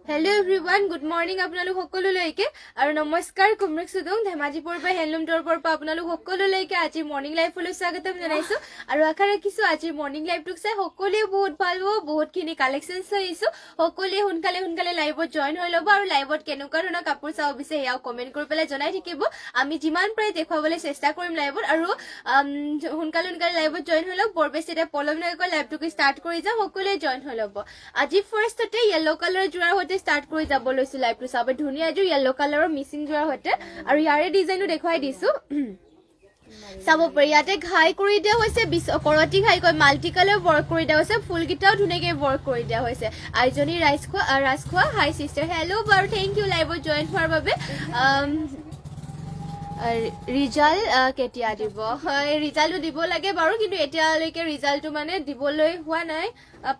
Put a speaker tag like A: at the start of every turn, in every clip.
A: Hello everyone, good morning আপোনালোক সকলোলৈকে আৰু নমস্কাৰ কুমৰক সুদং ধেমাজিপুৰ পৰা হেণ্ডলুম টোৰ পৰা আপোনালোক সকলোলৈকে আজি মৰ্নিং লাইফলৈ স্বাগতম জনাইছো আৰু আশা ৰাখিছো আজি মৰ্নিং লাইফটোক চাই সকলোৱে বহুত ভাল হ'ব বহুতখিনি কালেকচনছ লৈছো সকলোৱে সোনকালে লাইভত জয়েন হৈ ল'ব আৰু লাইভত কেনেকুৱা ধৰণৰ কাপোৰ চাও বিচাৰে ইয়াও কমেন্ট কৰি পেলাই জনাই থাকিব আমি যিমান পাৰে দেখুৱাবলৈ চেষ্টা কৰিম লাইভত আৰু সোনকালে লাইভত জয়েন হৈ লওক বৰ বেছি এটা পলম নকৰি লাইভটোক ষ্টাৰ্ট কৰি যাম সকলোৱে জয়েন হৈ ল'ব আজি ফাৰ্ষ্টতে ইয়েলো কালাৰ জোৰাৰ সৈতে স্টাৰ্ট কৰি যাব লৈছো লাইভটো চাবে ধুনীয়া এযোৰ ইয়েলো কালাৰৰ মিচিং জোৰাৰ সৈতে আৰু ইয়াৰে ডিজাইনটো দেখুৱাই দিছো চাব পাৰি ইয়াতে ঘাই কৰি দিয়া হৈছে কৰতি ঘাই কৈ মাল্টি কালাৰ ৱৰ্ক কৰি দিয়া হৈছে ফুলকেইটাও ধুনীয়াকে ৱৰ্ক কৰি দিয়া হৈছে আইজনী ৰাজখোৱা হাই সিষ্টাৰ হেল্ল' বাৰু থেংক ইউ লাইভত জইন হোৱাৰ বাবে ৰিজাল্ট কেতিয়া দিব ৰিজাল্টটো দিব লাগে বাৰু কিন্তু এতিয়ালৈকে ৰিজাল্টটো মানে দিবলৈ হোৱা নাই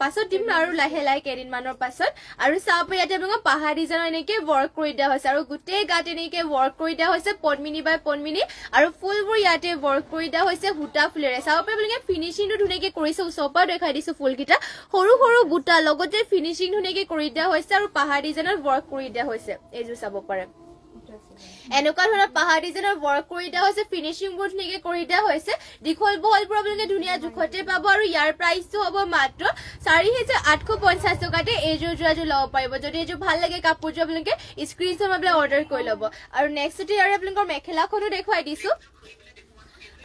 A: পাছত দিম আৰু লাহে কেইদিনমানৰ পাছত আৰু চাব ইয়াতে আপোনালোকৰ পাহাৰ ডিজাইনৰ এনেকে ৱৰ্ক কৰি দিয়া হৈছে আৰু গোটেই গাত এনেকে ৱৰ্ক কৰি দিয়া হৈছে পদ্মিনী বাই পদ্মিনী আৰু ফুলবোৰ ইয়াতে ৱৰ্ক কৰি দিয়া হৈছে সূতা ফুলেৰে চাব পাৰে আপোনালোকে ফিনিচিংটো ধুনীয়াকে কৰিছে ওচৰৰ পৰা দেখাই দিছো ফুলকেইটা সৰু সৰু বুটা লগতে ফিনিচিং ধুনীয়াকে কৰি দিয়া হৈছে আৰু পাহাৰ ডিজাইনত ৱৰ্ক কৰি দিয়া হৈছে এইযোৰ চাব পাৰে এনেকুৱা ধৰণৰ পাহাৰ ডিজাইনৰ ৱৰ্ক কৰি দিয়া হৈছে ফিনিচিং বোৰ ধুনীয়াকে কৰি দিয়া হৈছে দীঘল বহলবোৰ আপোনালোকে ধুনীয়া জোখতে পাব আৰু ইয়াৰ প্ৰাইচটো হ'ব মাত্ৰ 4850 টকাতে এইযোৰ যোৰাযোৰ ল'ব পাৰিব যদি এইযোৰ ভাল লাগে কাপোৰযোৰ আপোনালোকে স্ক্ৰীনশ্বট মাৰি অৰ্ডাৰ কৰি ল'ব আৰু নেক্সটতে ইয়াৰ আপোনালোকৰ মেখেলাখনো দেখুৱাই দিছো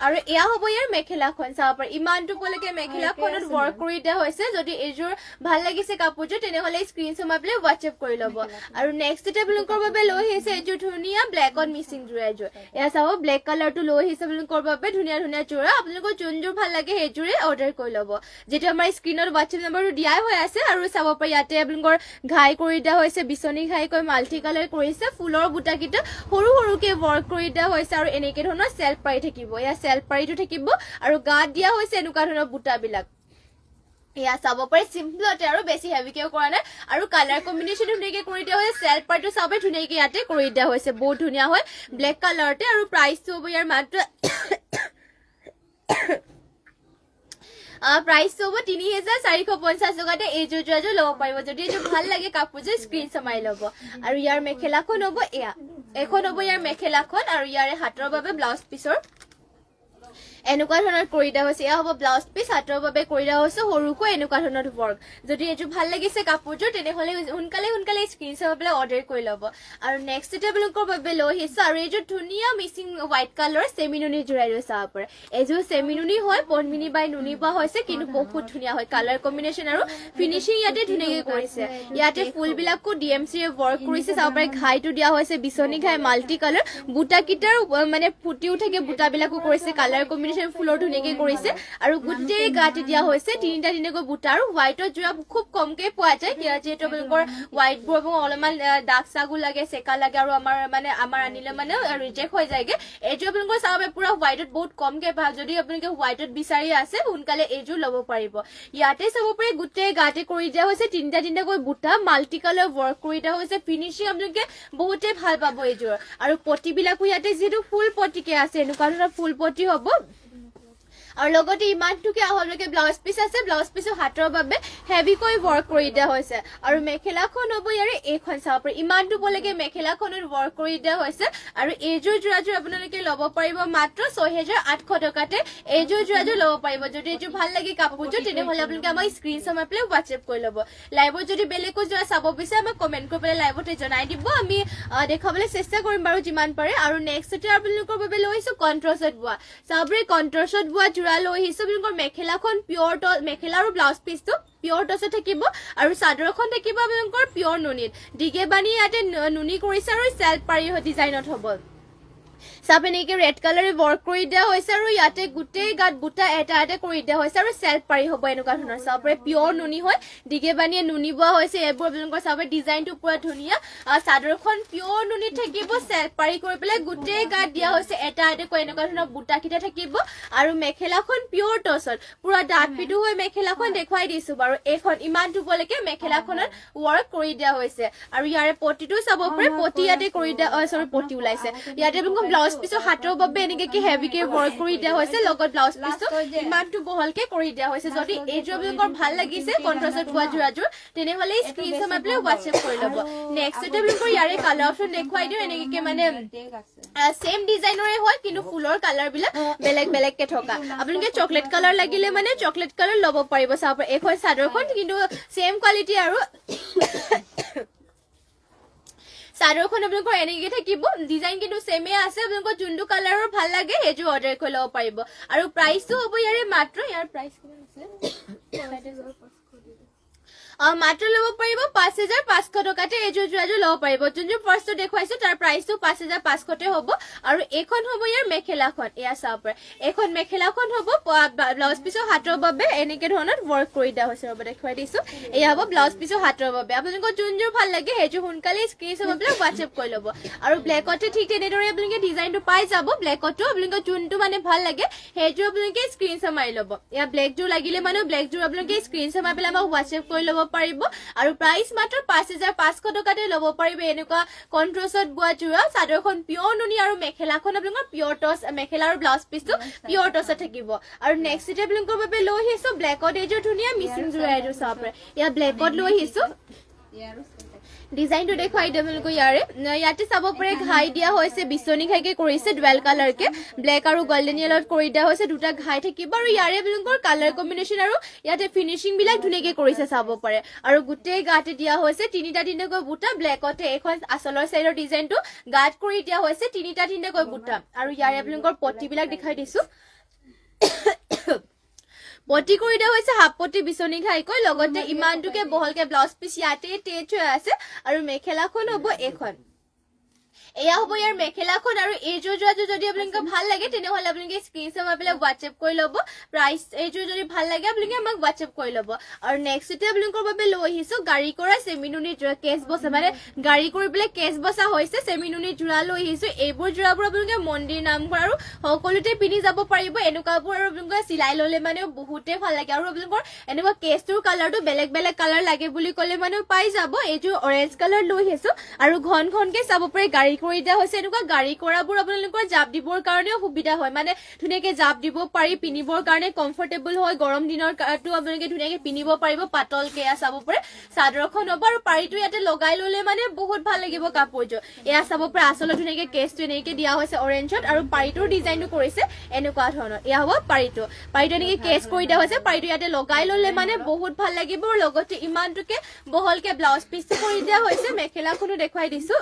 A: আৰু এয়া হ'ব ইয়াৰ মেখেলাখন চাব পাৰে ইমানটো পলৈকে মেখেলাখনত ৱৰ্ক কৰি দিয়া হৈছে যদি এইযোৰ ভাল লাগিছে কাপোৰযোৰ তেনেহ'লে স্ক্ৰীনশ্বট মাৰি হোৱাটছএপ কৰি ল'ব আৰু নেক্সটতে আপোনালোকৰ বাবে লৈ আহিছে এইযোৰ ধুনীয়া ব্লেকত মিচিং যোৰা এযোৰ এয়া চাব ব্লেক কালাৰটো লৈ আহিছে আপোনালোকৰ বাবে ধুনীয়া যোৰা আপোনালোকৰ যোনযোৰ ভাল লাগে সেইযোৰে অৰ্ডাৰ কৰি ল'ব যেটো আমাৰ স্ক্ৰীনত হোৱাটছএপ নম্বৰটো দিয়াই হৈ আছে আৰু চাব পাৰে ইয়াতে আপোনালোকৰ ঘাই কৰি দিয়া হৈছে বিচনী ঘাই কৈ মাল্টি কালাৰ কৰিছে ফুলৰ বুটাকেইটা সৰু সৰুকে ৱৰ্ক কৰি দিয়া হৈছে আৰু এনেকে ধৰণৰ চেল্ফ পাৰি থাকিব এয়া চেল্ফ পাৰিটো থাকিব আৰু গাত দিয়া হৈছে এনেকুৱা ধৰণৰ বুটাবিলাক এয়া চাব পাৰে চিম্পলতে আৰু বেছি হেভিকেও কৰা নাই আৰু কালাৰ কম্বিনেশ্যন ধুনীয়াকে কৰি দিয়া হৈছে চেল্ফ পাৰ্টটো চাবে ধুনীয়াকে ইয়াতে কৰি দিয়া হৈছে বহুত ধুনীয়া হয় ব্লেক কালাৰতে আৰু প্ৰাইচটো হ'ব ইয়াৰ মাত্ৰ প্ৰাইচটো হ'ব 3450 টকাতে এইযোৰ যোৰাযোৰ ল'ব পাৰিব যদি এইযোৰ ভাল লাগে কাপোৰযোৰ স্ক্ৰীনশ্বট মাৰি ল'ব আৰু ইয়াৰ মেখেলাখন হ'ব এয়া এখন হ'ব ইয়াৰ মেখেলাখন আৰু ইয়াৰে হাতৰ বাবে ব্লাউজ পিছৰ এনেকুৱা ধৰণৰ কৰি দিয়া হৈছে এয়া হ'ব ব্লাউজ পিচ হাতৰ বাবে কৰি দিয়া হৈছে সৰুকৈ এনেকুৱা ধৰণৰ ৱৰ্ক যদি এইযোৰ ভাল লাগিছে কাপোৰযোৰ তেনেহ'লে সোনকালে স্ক্ৰীনশ্বট মাৰি অৰ্ডাৰ কৰি ল'ব আৰু নেক্সটতে আপোনালোকৰ বাবে লৈ আহিছো আৰু এইযোৰ ধুনীয়া মিচিং হোৱাইট কালাৰ চেমিনুনি জোৰাই লৈ চাব পাৰে এইযোৰ চেমিনুনি হয় পদ্মিনী বাই নুনি বোৱা হৈছে কিন্তু বহুত ধুনীয়া হয় কালাৰ কম্বিনেশ্যন আৰু ফিনিচিং ইয়াতে ধুনীয়াকে কৰিছে ইয়াতে ফুলবিলাকো ডিএমচিৰে ৱৰ্ক কৰিছে চাব পাৰে ঘাইটো দিয়া হৈছে বিচনী ঘাই মাল্টি কালাৰ বুটাকেইটাৰ মানে ফুটি উঠাকে বুটাবিলাকো কৰিছে কালাৰ কম্বিনেশ্যন ফুলৰ ধুনীয়াকে কৰিছে আৰু গোটেই গাতে দিয়া হৈছে তিনিটাকৈ বুটা আৰু হোৱাইটৰ জোৰা খুব কমকে পোৱা যায় যিহেতু আপোনালোকৰ হোৱাইট বোৰ অলপমান দাগ চাগো লাগে চেকা লাগে আৰু আমাৰ আনিলে মানে ৰিজেক্ট হৈ যায়গে এইযোৰ আপোনালোকৰ চাব পুৰা হোৱাইটত বহুত কমকে পায় যদি আপোনালোকে হোৱাইটত বিচাৰি আছে সোনকালে এইযোৰ ল'ব পাৰিব ইয়াতে চাব পাৰে গোটেই গাতে কৰি দিয়া হৈছে তিনিটাকৈ বুটা মাল্টি কালাৰ ৱৰ্ক কৰি দিয়া হৈছে ফিনিচিং আপোনালোকে বহুতে ভাল পাব এইযোৰ আৰু পটিবিলাকো ইয়াতে যিহেতু ফুল পটিকে আছে এনেকুৱা ধৰণৰ ফুল পটি হ'ব আৰু লগতে ইমানটোকে আহলৈকে ব্লাউজ পিচ আছে ব্লাউজ পিচৰ হাতৰ বাবে হেভিকৈ ৱৰ্ক কৰি দিয়া হৈছে আৰু মেখেলাখন হ'ব ইয়াৰে এইখন চাব পাৰে ইমানটো পলৈকে মেখেলাখনত ৱৰ্ক কৰি দিয়া হৈছে আৰু এইযোৰ যোৰাযোৰ আপোনালোকে ল'ব পাৰিব মাত্ৰ 6800 টকাতে এইযোৰ যোৰাযোৰ ল'ব পাৰিব যদি এইযোৰ ভাল লাগে কাপোৰযোৰ তেনেহ'লে আপোনালোকে আমাক স্ক্ৰীনশ্বট মাৰি পেলাই হোৱাটছএপ কৰি ল'ব লাইভত যদি বেলেগো যোৰা চাব বিচাৰে আমাক কমেণ্ট কৰি পেলাই লাইভতে জনাই দিব আমি দেখাবলৈ চেষ্টা কৰিম বাৰু যিমান পাৰে আৰু নেক্সটতে আপোনালোকৰ বাবে লৈ আহিছো কণ্ট্ৰাষ্টত বোৱা চাব পাৰে কণ্ট্ৰাষ্টত বোৱা লৈ আহিছো আপোনালোকৰ মেখেলাখন পিয়ৰ মেখেলা আৰু ব্লাউজ পিচটো পিয়ৰ টচত থাকিব আৰু চাদৰখন থাকিব আপোনালোকৰ পিয়ৰ নুনিত ডিগে বানি ইয়াতে নুনি কৰিছে আৰু চেল্ফ পাৰি ডিজাইনত হ'ব চাব এনেকে ৰেড কালাৰে ৱৰ্ক কৰি দিয়া হৈছে আৰু ইয়াতে গোটেই গাত বুটা এটা কৰি দিয়া হৈছে আৰু চেল্ফ পাৰি হ'ব এনেকুৱা ধৰণৰ চাব পাৰে পিয়ৰ নুনি হয় ডিগে বানিয়ে নুনি বোৱা হৈছে এইবোৰ আপোনালোকৰ চাব ডিজাইনটো পুৰা ধুনীয়া চাদৰখন পিয়ৰ নুনি থাকিব চেল্ফ পাৰি কৰি পেলাই গোটেই গাত দিয়া হৈছে এটাকৈ এনেকুৱা ধৰণৰ বুটাকেইটা থাকিব আৰু মেখেলাখন পিয়ৰ টচত পুৰা ডাঠ পিঠু হৈ মেখেলাখন দেখুৱাই দিছো বাৰু এইখন ইমানটো পলৈকে মেখেলাখনত ৱৰ্ক কৰি দিয়া হৈছে আৰু ইয়াৰে পটিটো চাব পাৰে পটি ইয়াতে কৰি দিয়া পটি ওলাইছে ইয়াতে আপোনালোকৰ ব্লাউজ পিছৰ হাতৰ বাবে এনেকে হেভিকে ৱৰ্ক কৰি দিয়া হৈছে লগত ব্লাউজ পিছটো ইমানটো বহলকে কৰি দিয়া হৈছে যদি এইযোৰ আপোনালোকৰ ভাল লাগিছে কন্ট্ৰাষ্টত পোৱা যোৰাযোৰ তেনেহলে স্ক্ৰীনশ্বট মাৰি পেলাই WhatsApp কৰি ল'ব নেক্সট আপোনালোকৰ ইয়াৰে কালাৰ অপচন দেখুৱাই দিও এনেকে মানে সেম ডিজাইনৰে হয় কিন্তু ফুলৰ কালাৰ বিলাক বেলেগ বেলেগকে থকা আপোনালোকে চকলেট কালাৰ লাগিলে মানে চকলেট কালাৰ ল'ব পাৰিব চাব এখন চাদৰখন কিন্তু সেম কোৱালিটি আৰু চাদৰখন আপোনালোকৰ এনেকে থাকিব ডিজাইন কিন্তু সেমে আছে আপোনালোকৰ যোনটো কালাৰৰ ভাল লাগে হেজু অৰ্ডাৰ কৰি ল'ব পাৰিব আৰু প্ৰাইসটো হ'ব ইয়াৰে মাত্ৰ ইয়াৰ প্ৰাইস কিমান আছে মাত্ৰ ল'ব পাৰিব 5500 টকাতে এযোৰ যোৰাযোৰ ল'ব পাৰিব যোনযোৰ ফাৰ্ষ্টটো দেখুৱাইছো তাৰ প্ৰাইসটো 5500 হ'ব আৰু এখন হ'ব ইয়াৰ মেখেলাখন এয়া চাওক এখন মেখেলাখন হ'ব ব্লাউজ পিছৰ হাতৰ বাবে এনেকে ধৰণৰ ৱৰ্ক কৰি দিয়া হৈছে ৰব দেখুৱাই দিছো এয়া হ'ব ব্লাউজ পিছৰ হাতৰ বাবে আপোনালোকৰ যোনযোৰ ভাল লাগে হেজু সোনকালে স্ক্ৰীনশ্বট মাৰি WhatsApp কৰি ল'ব আৰু ব্লেকতে ঠিক তেনেদৰে আপোনালোকে ডিজাইনটো পাই যাব ব্লেকতো আপোনালোকৰ যোনটো মানে ভাল লাগে হেজু আপোনালোকে স্ক্ৰীনশ্বট মাৰি ল'ব এয়া ব্লেক যোৰ লাগিলে মানে ব্লেক যোৰ আপোনালোকে স্ক্ৰীনশ্বট মাৰি পেলাই WhatsApp কৰি ল'ব পাৰিব আৰু প্ৰাইস মাত্ৰ 5500 টকাতে ল'ব পাৰিব এনেকুৱা কন্ট্ৰাষ্টত বোৱা যোৰা চাদৰখন পিয়ৰ নুনি আৰু মেখেলাখন আপোনালোকৰ পিয়ৰ টছ মেখেলা আৰু ব্লাউজ পিছটো পিয়ৰ টছত থাকিব আৰু নেক্সট ডে আপোনালোকৰ বাবে লৈ আহিছো ব্লেকত এযোৰ ধুনীয়া মিচিং যোৰা এযোৰ চাব ইয়া ব্লেকত লৈ আহিছো ডিজাইনটো দেখুৱাই দিম আপোনালোকৰ ইয়াতে চাব পাৰে ঘাই দিয়া হৈছে বিচনি ঘাইকে কৰিছে ডুৱেল কালাৰকে ব্লেক আৰু গোল্ডেন ইয়েলত কৰি দিয়া হৈছে দুটা ঘাই থাকিব আৰু ইয়াৰে আপোনালোকৰ কালাৰ কম্বিনেশ্যন আৰু ইয়াতে ফিনিশিং বিলাক ধুনীয়াকে কৰিছে চাব পাৰে আৰু গোটেই গাতে দিয়া হৈছে তিনিটাকৈ বুটা ব্লেকতে এখন আচলৰ সাইডৰ ডিজাইনটো গাত কৰি দিয়া হৈছে তিনিটাকৈ বুটা আৰু ইয়াৰে আপোনালোকৰ পটি বিলাক দেখাই দিছো পটি কৰি দিয়া হৈছে হাফ পটি বিচনি ঘাইকৈ লগতে ইমানটোকে বহলকে ব্লাউজ পিছ ইয়াতে টেচ হৈ আছে আৰু মেখেলাখন হ'ব এখন এয়া হ'ব ইয়াৰ মেখেলাখন আৰু এইযোৰ যোৰাযোৰ যদি আপোনালোকক ভাল লাগে তেনেহলে আপোনালোকে স্ক্ৰীনশ্বট মাৰি পেলাই WhatsApp কৰি ল'ব প্ৰাইস এইযোৰ যদি ভাল লাগে আপোনালোকে আমাক WhatsApp কৰি ল'ব আৰু নেক্সটতে আপোনালোকৰ বাবে লৈ আহিছো গাড়ী কৰা সেমিনুনি যোৰা কেছ বসা মানে গাড়ী কৰি পেলাই কেছ বসা হৈছে সেমিনুনি যোৰা লৈ আহিছো এইবোৰ যোৰাবোৰ আপোনালোকে মন্দিৰ নামঘৰ আৰু সকলোতে পিনি যাব পাৰিব এনেকুৱাবোৰ আৰু আপোনালোকে চিলাই ল'লে মানে বহুতে ভাল লাগে আৰু আপোনালোকৰ এনেকুৱা কেছটোৰ কালাৰটো বেলেগ বেলেগ কালাৰ লাগে বুলি ক'লে মানে পাই যাব এইযোৰ অৰেঞ্জ কালাৰ লৈ আহিছো আৰু ঘনকে চাব পাৰে গাড়ী কৰি দিয়া হৈছে এনেকুৱা গাড়ী কৰাবোৰ আপোনালোকৰ জাপ দিবৰ কাৰণে সুবিধা হয় মানে ধুনীয়াকে জাপ দিব পাৰি পিনিবৰ কাৰণে কমফৰ্টেবল হয় গৰম দিনৰ কাটো আপোনালোকে ধুনীয়াকে পিনিব পাৰিব পাতলকে চাব পাৰে চাদৰখন হ'ব আৰু পাৰিটো ইয়াতে লগাই ল'লে মানে বহুত ভাল লাগিব কাপোৰযোৰ এয়া চাব পাৰে আচলত ধুনীয়াকে কেছটো এনেকে দিয়া হৈছে অৰেঞ্জত আৰু পাৰিটোৰ ডিজাইনটো কৰিছে এনেকুৱা ধৰণৰ এয়া হ'ব পাৰিটো এনেকে কেছ কৰি দিয়া হৈছে পাৰিটো ইয়াতে লগাই ল'লে মানে বহুত ভাল লাগিব লগতে ইমানটোকে বহলকে ব্লাউজ পিছটো কৰি দিয়া হৈছে মেখেলাখনো দেখুৱাই দিছো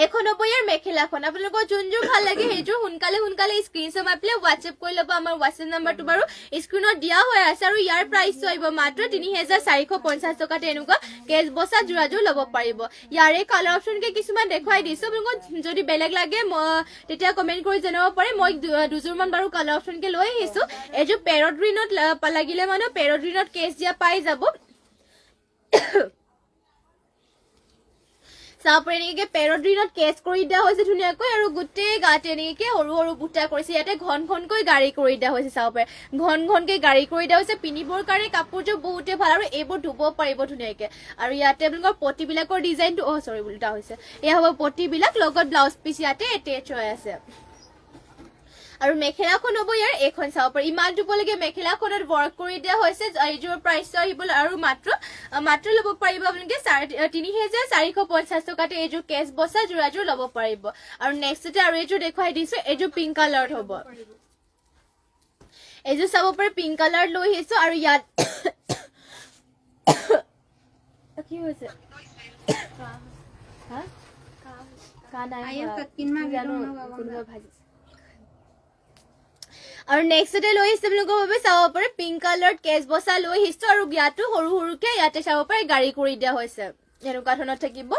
A: এখন হ'ব ইয়াৰ মেখেলাখন আপোনালোকৰ যোনযোৰ ভাল লাগে সেইযোৰ সোনকালে স্ক্ৰীনশ্বট মাৰি পেলাই WhatsApp কৰি ল'ব আমাৰ WhatsApp নাম্বাৰটো বাৰু স্ক্ৰীনত দিয়া হৈ আছে আৰু ইয়াৰ প্ৰাইচটো আহিব মাত্ৰ 3450 টকাতে এনেকুৱা কেছ বসা যোৰাযোৰ ল'ব পাৰিব ইয়াৰে কালাৰ অপচনকে কিছুমান দেখুৱাই দিছো আপোনালোকক যদি বেলেগ লাগে তেতিয়া কমেন্ট কৰি জনাব পাৰে মই দুযোৰমান বাৰু কালাৰ অপচনকে লৈ আহিছো এইযোৰ পেৰট গ্ৰীনত লাগিলে মানে পেৰট গ্ৰীনত কেছ দিয়া পাই যাব চাপৰে এনেকে পেৰট গ্ৰীনত কেছ কৰি দিয়া হৈছে ধুনীয়াকৈ আৰু গোটেই গাতে এনেকে সৰু বুটা কৰিছে ইয়াতে ঘনকৈ গাড়ী কৰি দিয়া হৈছে চাপৰে ঘনকে গাড়ী কৰি দিয়া হৈছে পিনিবৰ কাৰণে কাপোৰযোৰ বহুতে ভাল আৰু এইবোৰ ধুব পাৰিব ধুনীয়াকে আৰু ইয়াতে আপোনালোকৰ পটি বিলাকৰ ডিজাইনটো সৰি উল্টা হৈছে এয়া হ'ব পটি বিলাক লগত ব্লাউজ পিছ ইয়াতে এটেচ হৈ আছে আৰু মেখেলাখন হ'ব ইয়াৰ এখন চাব পাৰি ইমানটো পলৈকে মেখেলাখনত ৱৰ্ক কৰি দিয়া হৈছে এইযোৰ প্ৰাইচটো আহিব আৰু মাত্ৰ ল'ব পাৰিব আপোনালোকে 3450 টকাতে এইযোৰ কেছ বসা যোৰাযোৰ ল'ব পাৰিব আৰু নেক্সটতে আৰু এইযোৰ দেখুৱাই দিছো এইযোৰ পিংক কালাৰত হ'ব এইযোৰ চাব পাৰি পিংক কালাৰ লৈ আহিছো আৰু ইয়াত কি হৈছে আৰু নেক্সটতে লৈ আহিছে আপোনালোকৰ বাবে চাব পাৰে পিংক কালাৰ কেছ বসা লৈ আহিছো আৰু ইয়াতো সৰুকে ইয়াতে চাব পাৰে গাড়ী কৰি দিয়া হৈছে এনেকুৱা ধৰণৰ থাকিব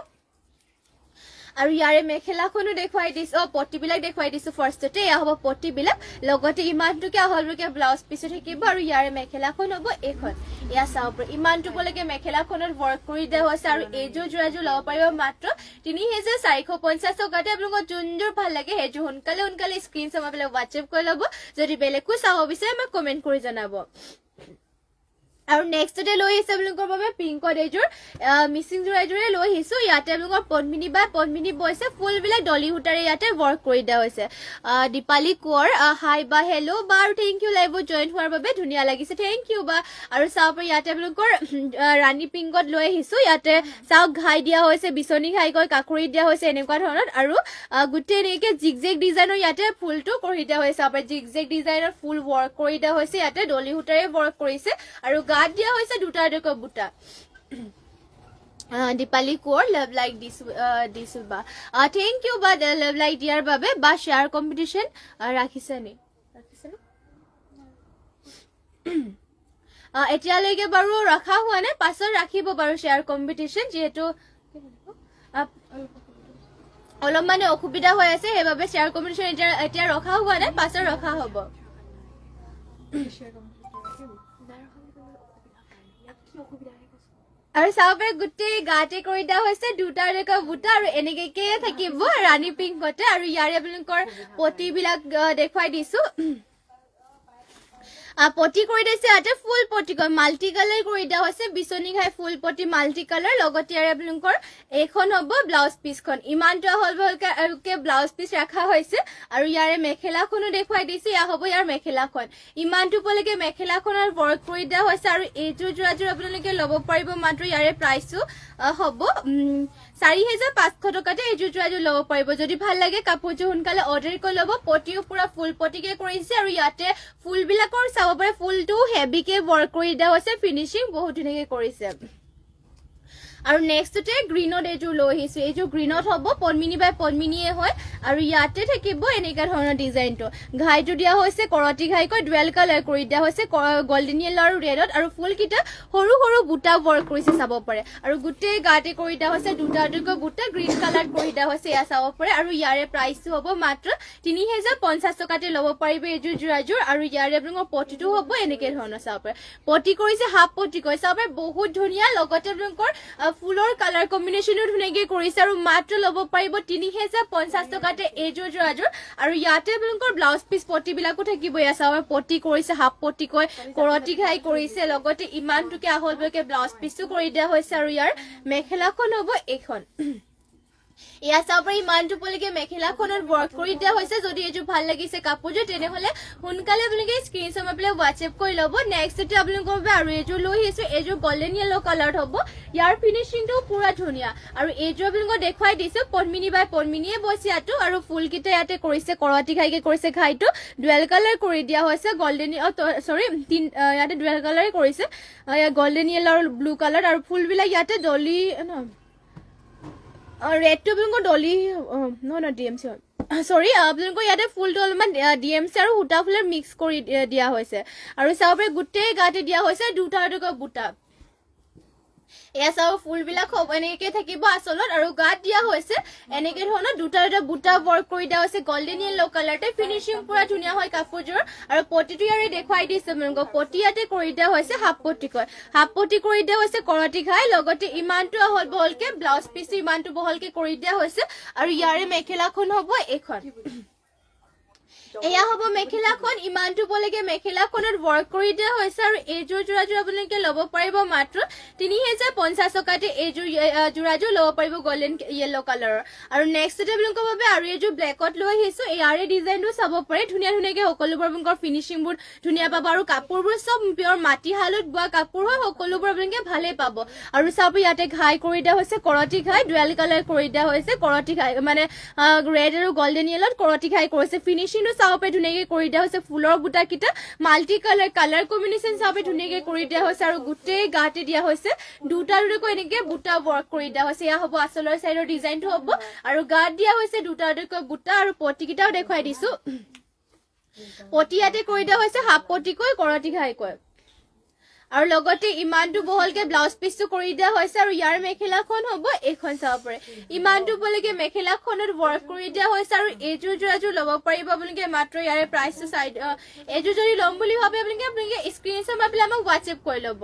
A: আৰু ইয়াৰে মেখেলাখনো দেখুৱাই দিছো পটি বিলাক দেখুৱাই দিছো ফাৰ্ষ্টতে এয়া হ'ব পটি বিলাক লগতে ইমানটোকে আহলকে ব্লাউজ পিছো থাকিব আৰু ইয়াৰে মেখেলাখন হ'ব এখন এয়া চাব পাৰে ইমানটোলৈকে মেখেলাখনত ৱৰ্ক কৰি দিয়া হৈছে আৰু এইযোৰ যোৰাযোৰ ল'ব পাৰিব মাত্ৰ 3450 টকাতে আপোনালোকৰ যোনযোৰ ভাল লাগে সেইযোৰ সোনকালে স্ক্ৰীনশ্বট মাৰি পেলাই WhatsApp কৰি ল'ব যদি বেলেগো চাব বিচাৰে আমাক কমেন্ট কৰি জনাব আৰু নেক্সটতে লৈ আহিছে আপোনালোকৰ বাবে পিংকত এযোৰ মিচিং যোৰ এযোৰে লৈ আহিছো ইয়াতে আপোনালোকৰ পদ্মিনী বৈছে ফুলবিলাক ডলি সূতাৰে ইয়াতে ৱৰ্ক কৰি দিয়া হৈছে দীপালি কোঁৱৰ হাই বা হেল্ল' বা আৰু থেংক ইউ লাইভত জইন হোৱাৰ বাবে ধুনীয়া লাগিছে থেংক ইউ বা আৰু চাওক ইয়াতে আপোনালোকৰ ৰাণী পিংকত লৈ আহিছো ইয়াতে চাওক ঘাই দিয়া হৈছে বিচনী ঘাই গৈ কাকুৰি দিয়া হৈছে এনেকুৱা ধৰণৰ আৰু গোটেই এনেকৈ জিগজেগ ডিজাইনৰ ইয়াতে ফুলটো কৰি দিয়া হৈছে আপোনাৰ জিগজেগ ডিজাইনৰ ফুল ৱৰ্ক কৰি দিয়া হৈছে ইয়াতে ডলি সূতাৰে ৱৰ্ক কৰিছে আৰু গাত দিয়া হৈছে দুটা বুটা দীপালি কোঁৱৰ লাভ লাইক দিছো বা থেংক ইউ বা লাভ লাইক দিয়াৰ বাবে বা শ্বেয়াৰ কম্পিটিশ্যন ৰাখিছেনে এতিয়ালৈকে বাৰু ৰখা হোৱা নাই পাছত ৰাখিব বাৰু শ্বেয়াৰ কম্পিটিশ্যন যিহেতু অলপ মানে অসুবিধা হৈ আছে সেইবাবে শ্বেয়াৰ কম্পিটিশ্যন এতিয়া ৰখা হোৱা নাই পাছত ৰখা হ'ব আৰু চাব পাৰে গোটেই গাতে কৰি দিয়া হৈছে দুটা বুটা আৰু এনেকে থাকিব ৰাণী পিংকতে আৰু ইয়াৰে আপোনালোকৰ পতিবিলাক দেখুৱাই দিছো পটি কৰি দিছে ইয়াতে ফুল পটি মাল্টি কালাৰ কৰি দিয়া হৈছে বিচনী ঘাই ফুল পটি মাল্টি কালাৰ লগতে ইয়াৰে আপোনালোকৰ এইখন হ'ব ব্লাউজ পিচখন ইমানটো হল ভালকে ব্লাউজ পিচ ৰখা হৈছে আৰু ইয়াৰে মেখেলাখনো দেখুৱাই দিছে ইয়া হ'ব ইয়াৰ মেখেলাখন ইমানটো পলৈকে মেখেলাখনৰ ৱৰ্ক কৰি দিয়া হৈছে আৰু এইযোৰ যোৰাযোৰ আপোনালোকে ল'ব পাৰিব মাত্ৰ ইয়াৰে প্ৰাইচটো হ'ব 4,500 টকাতে এইযোৰ যোৰাযোৰ ল'ব পাৰিব যদি ভাল লাগে কাপোৰযোৰ সোনকালে অৰ্ডাৰ কৰি ল'ব পটিও পুৰা ফুল পটিকে কৰিছে আৰু ইয়াতে ফুলবিলাকৰ চাব পাৰে ফুলটো হেভিকে ৱৰ্ক কৰি দিয়া হৈছে ফিনিচিং বহুত ধুনীয়াকে কৰিছে আৰু নেক্সটতে গ্ৰীনত এইযোৰ লৈ আহিছো এইযোৰ গ্ৰীনত হ'ব পদ্মিনী বাই পদ্মিনীয়ে হয় আৰু ইয়াতে থাকিব এনেকা ধৰণৰ ডিজাইনটো ঘাইটো দিয়া হৈছে কৰতি ঘাইকৈ ডুৱেল কালাৰ কৰি দিয়া হৈছে গোল্ডেন য়েলো আৰু ৰেডত আৰু ফুলকেইটা সৰু সৰু বুটা ৱৰ্ক কৰিছে চাব পাৰে আৰু গোটেই গাতে কৰি দিয়া হৈছে দুটা বুটা গ্ৰীণ কালাৰ কৰি দিয়া হৈছে এয়া চাব পাৰে আৰু ইয়াৰে প্ৰাইচটো হ'ব মাত্ৰ 3,050 টকাতে ল'ব পাৰিব এইযোৰ যোৰাযোৰ আৰু ইয়াৰে আপোনালোকৰ পটিটো হ'ব এনেকে ধৰণৰ চাব পাৰে পটি কৰিছে হাফ পটি কৰি চাব পাৰে বহুত ধুনীয়া লগতে আপোনালোকৰ ফুলৰ কালাৰ কম্বিনেশ্যনো ধুনীয়াকে কৰিছে আৰু মাত্ৰ ল'ব পাৰিব 3,050 টকাতে এইযোৰ যোৰাযোৰ আৰু ইয়াতে আপোনালোকৰ ব্লাউজ পিচ পটিবিলাকো থাকিব এয়া চাব পটি কৰিছে হাফ পটি কৈ কৰতি ঘাই কৰিছে লগতে ইমানটোকে আহললৈকে ব্লাউজ পিচো কৰি দিয়া হৈছে আৰু ইয়াৰ মেখেলাখন হ'ব এইখন এয়া চাব পাৰি ইমানটো পলৈকে মেখেলাখনত ৱৰ্ক কৰি দিয়া হৈছে যদি এইযোৰ ভাল লাগিছে কাপোৰযোৰ তেনেহ'লে সোনকালে আপোনালোকে স্ক্ৰীনশ্বট মাৰি পেলাই হোৱাটছএপ কৰি ল'ব নেক্সটতে আপোনালোকৰ বাবে আৰু এইযোৰ লৈ আহিছো এইযোৰ গোল্ডেন য়েলো কালাৰত হ'ব ইয়াৰ ফিনিচিংটো পুৰা ধুনীয়া আৰু এইযোৰ আপোনালোকক দেখুৱাই দিছো পদ্মিনী বাই পদ্মিনীয়ে বৈছে ইয়াতো আৰু ফুলকেইটা ইয়াতে কৰিছে কৰতি ঘাইকে কৰিছে ঘাইটো ডুৱেল কালাৰ কৰি দিয়া হৈছে গোল্ডেন ইয়াতে ডুৱেল কালাৰে কৰিছে গোল্ডেন য়েলো আৰু ব্লু কালাৰ আৰু ফুলবিলাক ইয়াতে ডলি ৰেডটো আপোনালোকৰ ডলি নহয় DMC হয় সৰি আপোনালোকৰ ইয়াতে ফুলটো অলপমান DMC আৰু সূতা ফুলৰ মিক্স কৰি দিয়া হৈছে আৰু চাব পাৰে গোটেই গাতে দিয়া হৈছে দুটা বুটা এয়া চাব ফুলবিলাক এনেকে থাকিব আচলত আৰু গাত দিয়া হৈছে এনেকে ধৰণৰ দুটা বুটা ৱৰ্ক কৰি দিয়া হৈছে গোল্ডেন য়েলো কালাৰতে ফিনিচিং পুৰা ধুনীয়া হয় কাপোৰযোৰ আৰু পটিটো ইয়াৰে দেখুৱাই দিছে আপোনালোকক পটি ইয়াতে কৰি দিয়া হৈছে হাফ পটি কৰি দিয়া হৈছে কৰতি ঘাই লগতে ইমানটো আহল বহলকে ব্লাউজ পিচ ইমানটো বহলকে কৰি দিয়া হৈছে আৰু ইয়াৰে মেখেলাখন হ'ব এইখন এয়া হ'ব মেখেলাখন ইমানটো পলৈকে মেখেলাখনত ৱৰ্ক কৰি দিয়া হৈছে আৰু এইযোৰ যোৰাযোৰ আপোনালোকে ল'ব পাৰিব মাত্ৰ 3,050 টকাতে এইযোৰ যোৰাযোৰ ল'ব পাৰিব গোল্ডেন য়েলো কালাৰৰ আৰু নেক্সটতে আপোনালোকৰ বাবে আৰু এইযোৰ ব্লেকত লৈ আহিছো ইয়াৰে ডিজাইনটো চাব পাৰে ধুনীয়া ধুনীয়াকে সকলোবোৰ আপোনালোকৰ ফিনিচিংবোৰ ধুনীয়া পাব আৰু কাপোৰবোৰ চব পিয়ৰ মাটিশালত বোৱা কাপোৰ হয় সকলোবোৰ আপোনালোকে ভালে পাব আৰু চাব ইয়াতে ঘাই কৰি দিয়া হৈছে কৰতি ঘাই ডুৱেল কালাৰ কৰি দিয়া হৈছে কৰতি ঘাই মানে ৰেড আৰু গোল্ডেন য়েলত কৰতি ঘাই কৰিছে ফিনিচিংটো চাব পাৰে ধুনীয়াকে কৰি দিয়া হৈছে ফুলৰ বুটাকেইটা মাল্টি কালাৰ কম্বিনেশ্যন চাব পাৰে ধুনীয়াকে কৰি দিয়া হৈছে আৰু গোটেই গাতে দিয়া হৈছে দুটা এনেকে বুটা ৱৰ্ক কৰি দিয়া হৈছে এয়া হ'ব আচলৰ চাইডৰ ডিজাইনটো হ'ব আৰু গাত দিয়া হৈছে দুটা বুটা আৰু পটিকেইটাও দেখুৱাই দিছো পটি ইয়াতে কৰি দিয়া হৈছে হাফ পটিকৈ কৰতি ঘাইকৈ আৰু লগতে ইমানটো বহলকে ব্লাউজ পিচটো কৰি দিয়া হৈছে আৰু ইয়াৰ মেখেলাখন হ'ব এইখন চাব পাৰে ইমানটো বহলকে মেখেলাখনত ৱৰ্ক কৰি দিয়া হৈছে আৰু এইযোৰ যোৰাযোৰ ল'ব পাৰিব আপোনালোকে মাত্ৰ ইয়াৰে প্ৰাইচটো চাইড এইযোৰ যদি ল'ম বুলি ভাবে আপোনালোকে স্ক্ৰীনশ্বট মাৰি পেলাই আমাক হোৱাটছএপ কৰি ল'ব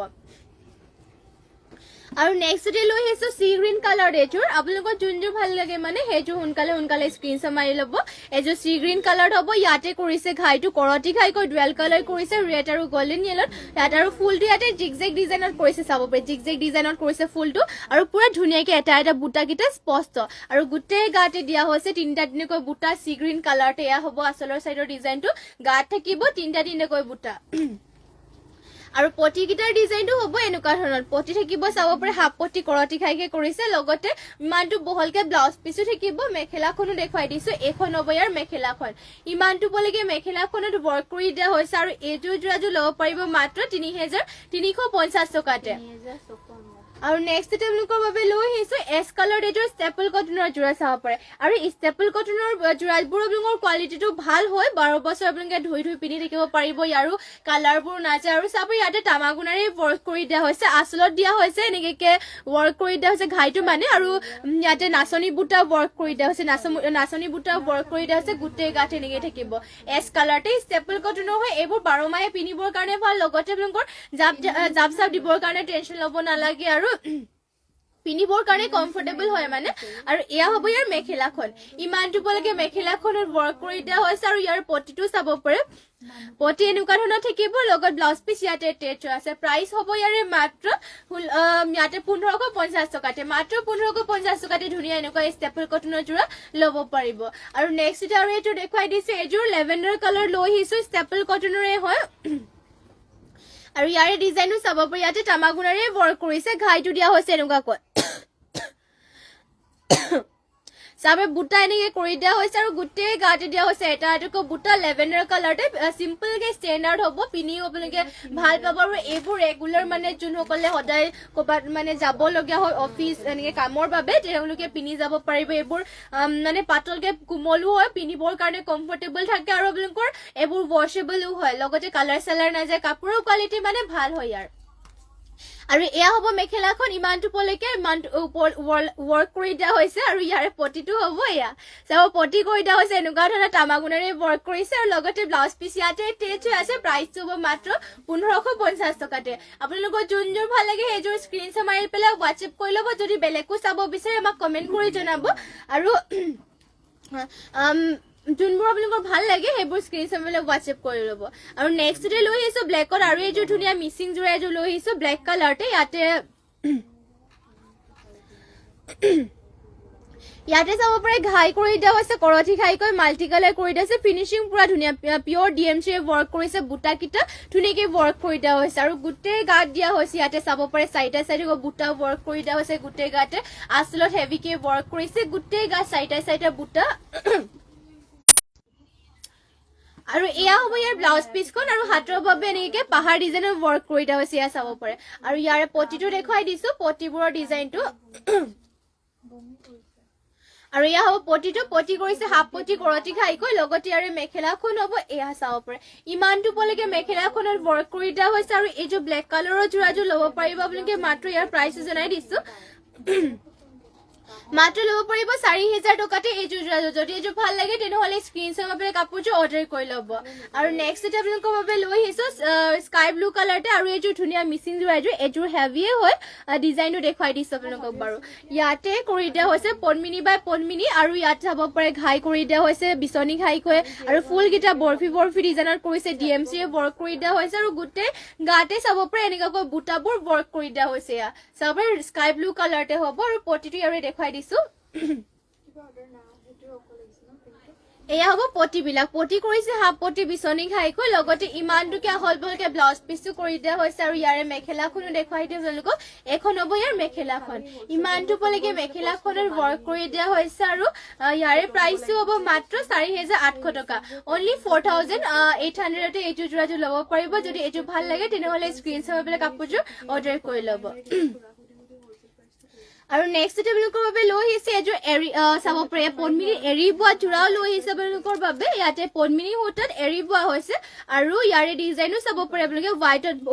A: আৰু নেক্সট লৈ আহিছো সি গ্ৰীণ কালাৰ এযোৰ আপোনালোকৰ যোনযোৰ ভাল লাগে মানে সেইযোৰ সোনকালে স্ক্ৰীনশ্বট মাৰি ল'ব এযোৰ সি গ্ৰীণ কালাৰ হ'ব ইয়াতে কৰিছে ঘাইটো কৰতি ঘাইকৈ ডুৱেল কালাৰ কৰিছে ৰেড আৰু গোল্ডেন য়েলত ইয়াত আৰু ফুলটো ইয়াতে জিগজেগ ডিজাইনত কৰিছে চাব পাৰি জিগজেগ ডিজাইনত কৰিছে ফুলটো আৰু পুৰা ধুনীয়াকৈ এটা বুটাকেইটা স্পষ্ট আৰু গোটেই গাতে দিয়া হৈছে তিনিটা বুটা সি গ্ৰীণ কালাৰতে এয়া হ'ব আচলৰ চাইডৰ ডিজাইনটো গাত থাকিব তিনিটাকৈ বুটা আৰু পটিকেইটাৰ ডিজাইনটো হ'ব এনেকুৱা ধৰণৰ পটি থাকিব চাব পাৰে হাফ পটি কৰতি খাইকে কৰিছে লগতে ইমানটো বহলকে ব্লাউজ পিছো থাকিব মেখেলাখনো দেখুৱাই দিছো এখন হ'ব ইয়াৰ মেখেলাখন ইমানটো বলৈকে মেখেলাখনত ৱৰ্ক কৰি দিয়া হৈছে আৰু এইযোৰ যোৰাযোৰ ল'ব পাৰিব মাত্ৰ 3350 টকাতে আৰু নেক্সট তেওঁলোকৰ বাবে লৈ আহিছো এছ কালাৰ এযোৰ ষ্টেপল কটনৰ যোৰা চাব পাৰে আৰু ষ্টেপল কটনৰ যোৰাবোৰ আপোনালোকৰ কোৱালিটিটো ভাল হয় 12 বছৰ আপোনালোকে ধুই পিন্ধি থাকিব পাৰিব ইয়াৰো কালাৰবোৰ নাযায় আৰু চাব ইয়াতে তামাগুনাৰে ৱৰ্ক কৰি দিয়া হৈছে আচলত দিয়া হৈছে এনেকে ৱৰ্ক কৰি দিয়া হৈছে ঘাইটো মানে আৰু ইয়াতে নাচনী বুটা ৱৰ্ক কৰি দিয়া হৈছে নাচনী বুটা ৱৰ্ক কৰি দিয়া হৈছে গোটেই গাত এনেকে থাকিব এছ কালাৰতে ষ্টেপল কটনৰ হয় এইবোৰ 12 মাহে পিন্ধিবৰ কাৰণে ভাল লগতে আপোনালোকৰ জাপ দিবৰ কাৰণে টেনচন ল'ব নালাগে আৰু পিন্ধিবৰ কাৰণে কমফৰ্টেবল হয় মানে আৰু এয়া হ'ব ইয়াৰ মেখেলাখন ইমানটো বলৈকে মেখেলাখনত ৱৰ্ক কৰি দিয়া হৈছে আৰু ইয়াৰ পটিটো চাব পাৰে পটি এনেকুৱা ধৰণৰ থাকিব লগত ব্লাউজ পিচ ইয়াতে এটেচ আছে প্ৰাইচ হ'ব ইয়াৰে মাত্ৰ ইয়াতে 1550 টকাতে মাত্ৰ 1550 টকাতে ধুনীয়া এনেকুৱা ষ্টেপল কটনৰ যোৰা ল'ব পাৰিব আৰু নেক্সট আৰু এইটো দেখুৱাই দিছে এযোৰ লেভেণ্ডাৰ কালাৰ লৈ আহিছো ষ্টেপল কটনৰে হয় আৰু ইয়াৰে ডিজাইনটো চাব পাৰি ইয়াতে তামাগুনাৰে ৱৰ্ক কৰিছে ঘাইটো দিয়া হৈছে এনেকুৱাকৈ চাবে বুটা এনেকে কৰি দিয়া হৈছে আৰু গোটেই গাতে দিয়া হৈছে এটাকৈ বুটা লেভেণ্ডাৰ কালাৰতে চিম্পলকে ষ্টেণ্ডাৰ্ড হ'ব পিন্ধিও আপোনালোকে ভাল পাব আৰু এইবোৰ ৰেগুলাৰ মানে যোনসকলে সদায় ক'ৰবাত মানে যাবলগীয়া হয় অফিচ এনেকে কামৰ বাবে তেওঁলোকে পিন্ধি যাব পাৰিব এইবোৰ মানে পাতলকে কোমলো হয় পিন্ধিবৰ কাৰণে কমফৰ্টেবল থাকে আৰু আপোনালোকৰ এইবোৰ ৱাশ্বেবলো হয় লগতে কালাৰ চালাৰ নাযায় কাপোৰৰ কোৱালিটি মানে ভাল হয় ইয়াৰ আৰু এয়া হ'ব মেখেলাখন ইমানটো পলৈকে ৱৰ্ক কৰি দিয়া হৈছে আৰু ইয়াৰে পটিটো হ'ব এয়া চাব পটি কৰি দিয়া হৈছে এনেকুৱা ধৰণৰ তামাগুনাৰে ৱৰ্ক কৰিছে আৰু লগতে ব্লাউজ পিচ ইয়াতে টেচ হৈ আছে প্ৰাইচটো হ'ব মাত্ৰ 1550 টকাতে আপোনালোকৰ যোনযোৰ ভাল লাগে সেইযোৰ স্ক্ৰীনশ্বট মাৰি পেলাই হোৱাটছএপ কৰি ল'ব যদি বেলেগো চাব বিচাৰে আমাক কমেণ্ট কৰি জনাব আৰু যোনবোৰ আপোনালোকৰ ভাল লাগে সেইবোৰ স্ক্ৰীনশ্বট মাৰি হোৱাটছএপ কৰি ল'ব আৰু নেক্সট লৈ আহিছো ব্লেকত আৰু এইযোৰ ধুনীয়া মিচিং যোৰা এযোৰ লৈ আহিছো ব্লেক কালাৰতে ইয়াতে চাব পাৰে ঘাই কৰি দিয়া হৈছে কৰতি ঘাইকৈ মাল্টি কালাৰ কৰি দিয়া হৈছে ফিনিচিং পুৰা ধুনীয়া পিয়ৰ DMC ৱৰ্ক কৰিছে বুটাকেইটা ধুনীয়াকৈ ৱৰ্ক কৰি দিয়া হৈছে আৰু গোটেই গাত দিয়া হৈছে ইয়াতে চাব পাৰে চাৰিটা চাৰিটা বুটা ৱৰ্ক কৰি দিয়া হৈছে গোটেই গাতে আচলত হেভিকে ৱৰ্ক কৰিছে গোটেই গাত চাৰিটা বুটা আৰু এয়া হ'ব ইয়াৰ ব্লাউজ পিচখন আৰু হাতৰ বাবে এনেকে পাহাৰ ডিজাইনৰ ৱৰ্ক কৰি দিয়া হৈছে এয়া চাব পাৰে আৰু ইয়াৰে পটিটো দেখুৱাই দিছো পটিবোৰৰ ডিজাইনটো আৰু এয়া হ'ব পটিটো পটি কৰিছে হাফ পটি কৰতি খাইকৈ লগতে ইয়াৰে মেখেলাখন হ'ব এয়া চাব পাৰে ইমানটো পলৈকে মেখেলাখনত ৱৰ্ক কৰি দিয়া হৈছে আৰু এইযোৰ ব্লেক কালাৰৰ যোৰাযোৰ ল'ব পাৰিব আপোনালোকে মাত্ৰ ইয়াৰ প্ৰাইচটো জনাই দিছো মাত্ৰ ল'ব পাৰিব 4000 টকাতে এইযোৰ যোৰাযোৰ যদি এইযোৰ ভাল লাগে তেনেহ'লে স্ক্ৰীনশ্বট মাৰি কাপোৰযোৰ অৰ্ডাৰ কৰি ল'ব আৰু নেক্সট আপোনালোকৰ বাবে লৈ আহিছো স্কাই ব্লু কালাৰতে আৰু এইযোৰ ধুনীয়া মিচিং যোৰাযোৰ এইযোৰ হেভিয়ে হয় ডিজাইনটো দেখুৱাই দিছো আপোনালোকক বাৰু ইয়াতে কৰি দিয়া হৈছে পদ্মিনী বাই পদ্মিনী আৰু ইয়াত চাব পাৰে ঘাই কৰি দিয়া হৈছে বিচনী ঘাইকৈ আৰু ফুলকেইটা বৰফি ডিজাইনত কৰিছে DMC ৱৰ্ক কৰি দিয়া হৈছে আৰু গোটেই গাতে চাব পাৰে এনেকুৱাকৈ বুটাবোৰ ৱৰ্ক কৰি দিয়া হৈছে এয়া চাব পাৰে স্কাই ব্লু কালাৰতে হ'ব আৰু পটিটো ইয়াৰে দেখুৱাই দিছো এয়া হ'ব পটিবিলাক পটি কৰিছে হাফ পটি বিচনী ঘাইকৈ লগতে ইমানটোকে আহল বহলকে ব্লাউজ পিচটো কৰি দিয়া হৈছে আৰু ইয়াৰে মেখেলাখনো দেখুৱাই দিওঁ তেওঁলোকক এখন হ'ব ইয়াৰ মেখেলাখন ইমানটো পলৈকে মেখেলাখনৰ ৱৰ্ক কৰি দিয়া হৈছে আৰু ইয়াৰে প্ৰাইচটো হ'ব মাত্ৰ 4800 টকা অনলি 4800তে এইটো যোৰাযোৰ ল'ব পাৰিব যদি এইটো ভাল লাগে তেনেহ'লে স্ক্ৰীনশ্বট মাৰি পেলাই কাপোৰযোৰ অৰ্ডাৰ কৰি ল'ব আৰু নেক্সট আপোনালোকৰ বাবে লৈ আহিছে এযোৰ এৰি চাব পাৰে পদ্মিনী এৰি বোৱা যোৰাও লৈ আহিছে আপোনালোকৰ বাবে ইয়াতে পদ্মিনী সূতাত এৰি বোৱা হৈছে আৰু ইয়াৰে ডিজাইনো চাব পাৰে আপোনালোকে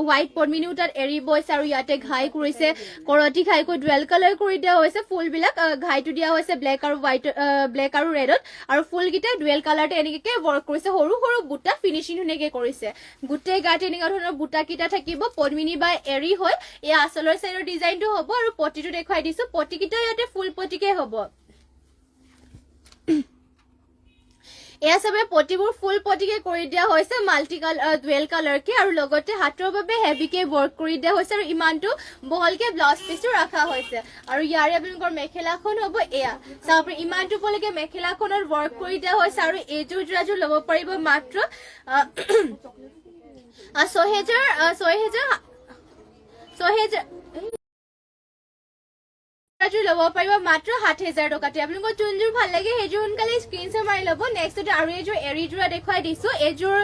A: হোৱাইট পদ্মিনী সূতাত এৰি বৈছে আৰু ইয়াতে ঘাই কৰিছে কৰতি ঘাইকৈ ডুৱেল কালাৰ কৰি দিয়া হৈছে ফুলবিলাক ঘাইটো দিয়া হৈছে ব্লেক আৰু হোৱাইট ব্লেক আৰু ৰেডত আৰু ফুলকেইটা ডুৱেল কালাৰতে এনেকৈ ৱৰ্ক কৰিছে সৰু সৰু বুটা ফিনিচিং ধুনীয়াকৈ কৰিছে গোটেই গাত এনেকুৱা ধৰণৰ বুটাকেইটা থাকিব পদ্মিনী বা এৰি হয় এয়া আচলৰ চাইডৰ ডিজাইনটো হ'ব আৰু পটিটো দেখুৱাই দিছো পটিকেইটা ইয়াতে ফুল পটিকে হ'ব এয়া সবে পটিবোৰ ফুল পটিকে কৰি দিয়া হৈছে মাল্টি কালাৰ ডুৱেল কালাৰকে আৰু লগতে হাতৰ বাবে হেভিকে ৱৰ্ক কৰি দিয়া হৈছে আৰু ইমানটো বহলকে ব্লাউজ পিচটো ৰাখা হৈছে আৰু ইয়াৰে আপোনালোকৰ মেখেলাখন হ'ব এয়া চাব পাৰে ইমানটো বহলকে মেখেলাখনৰ ৱৰ্ক কৰি দিয়া হৈছে আৰু এইযোৰ যোৰাযোৰ ল'ব পাৰিব মাত্ৰ 6000 ল'ব পাৰিব মাত্ৰ 7000 টকাতে আপোনালোকৰ যোনযোৰ ভাল লাগে সেইযোৰ সোনকালে স্ক্ৰীনশ্বট মাৰি ল'ব নেক্সটতে আৰু এইযোৰ এৰি যোৰা দেখুৱাই দিছো এইযোৰ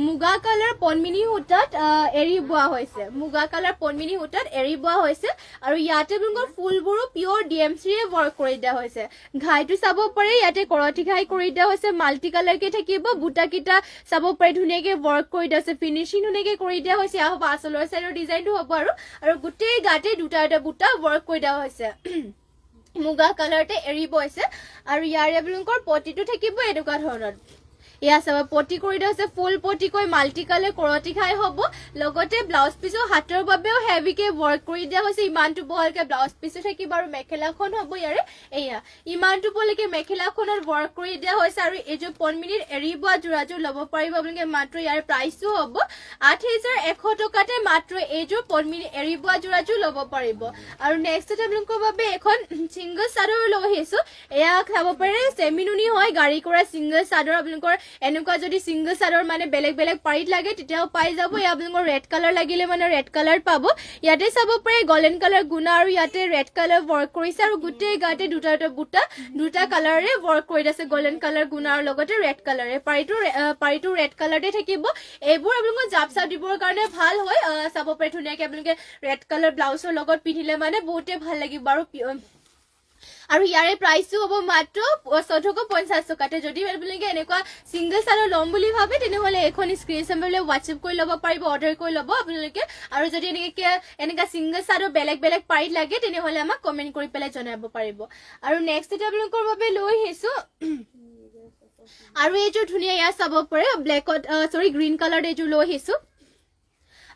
A: মুগা কালাৰ পদ্মিনী সূতাত এৰি বোৱা হৈছে মুগা কালাৰ পদ্মিনী সূতাত এৰি বোৱা হৈছে আৰু ইয়াতে আপোনালোকৰ ফুলবোৰো পিয়ৰ ডিএমচিৰে ৱৰ্ক কৰি দিয়া হৈছে ঘাইটো চাব পাৰে ইয়াতে কৰতি ঘাই কৰি দিয়া হৈছে মাল্টি কালাৰকে থাকিব বুটাকেইটা চাব পাৰে ধুনীয়াকে ৱৰ্ক কৰি দিয়া হৈছে ফিনিচিং ধুনীয়াকে কৰি দিয়া হৈছে এয়া হ'ব আচলৰ চাইডৰ ডিজাইনটো হ'ব আৰু গোটেই গাতে দুটা বুটা ৱৰ্ক কৰি দিয়া হৈছে মুগা কালাৰতে এৰি বৈছে আৰু ইয়াৰে আপোনালোকৰ পটিটো থাকিব এনেকুৱা ধৰণৰ এয়া চাব পটি কৰি দিয়া হৈছে ফুল পটিকৈ মাল্টি কালাৰ কৰতি ঘাই হ'ব লগতে ব্লাউজ পিচৰ হাতৰ বাবেও হেভিকে ৱৰ্ক কৰি দিয়া হৈছে ইমানটো বহলকে ব্লাউজ পিচো থাকিব আৰু মেখেলাখন হ'ব ইয়াৰে এয়া ইমানটো বহলকে মেখেলাখনত ৱৰ্ক কৰি দিয়া হৈছে আৰু এইযোৰ পদ্মিনীৰ এৰি বোৱা যোৰাযোৰ ল'ব পাৰিব আপোনালোকে মাত্ৰ ইয়াৰ প্ৰাইচটো হ'ব 8100 টকাতে মাত্ৰ এইযোৰ পদ্মিনীৰ এৰি বোৱা যোৰাযোৰ ল'ব পাৰিব আৰু নেক্সটতে আপোনালোকৰ বাবে এখন সিংগল চাদৰ লৈ আহিছো এয়া খাব পাৰে চেমিনুনি হয় গাড়ী কৰা সিংগল চাদৰ আপোনালোকৰ এনেকুৱা যদি সিংগল চাদৰ মানে বেলেগ বেলেগ পাৰিত লাগে তেতিয়াও পাই যাব ইয়া আপোনালোকৰ ৰেড কালাৰ লাগিলে মানে ৰেড কালাৰ পাব ইয়াতে চাব পাৰে গোল্ডেন কালাৰ গুণা আৰু ইয়াতে ৰেড কালাৰ ৱৰ্ক কৰিছে আৰু গোটেই গাতে দুটা কালাৰে ৱৰ্ক কৰি আছে গোল্ডেন কালাৰ গুণা আৰু লগতে ৰেড কালাৰে পাৰিটো ৰেড কালাৰতে থাকিব এইবোৰ আপোনালোকৰ জাপ চাপ দিবৰ কাৰণে ভাল হয় চাব পাৰে ধুনীয়াকে আপোনালোকে ৰেড কালাৰ ব্লাউজৰ লগত পিন্ধিলে মানে বহুতে ভাল লাগিব আৰু ইয়াৰে প্ৰাইসও হ'ব মাত্ৰ 1450 টকাতে যদি আপোনালোকে এনেকুৱা সিঙ্গল চাদৰ লম বুলি ভাবে তেনেহলে এখন স্ক্ৰিনশ্বট মাৰি WhatsApp কৰি ল'ব পাৰিব অৰ্ডাৰ কৰি ল'ব আপোনালোকে আৰু যদি এনেকা সিঙ্গল চাদৰ বেলেগ বেলেগ পাইট লাগে তেনেহলে আমাক কমেন্ট কৰি পেলাই জনাব পাৰিব আৰু নেক্সট এটা আপোনালোকৰ বাবে লৈ আহিছো আৰু এইযোৰ ধুনীয়া ইয়া চাব পাৰে ব্লেকত গ্ৰীন কালাৰ এইযোৰ লৈ আহিছো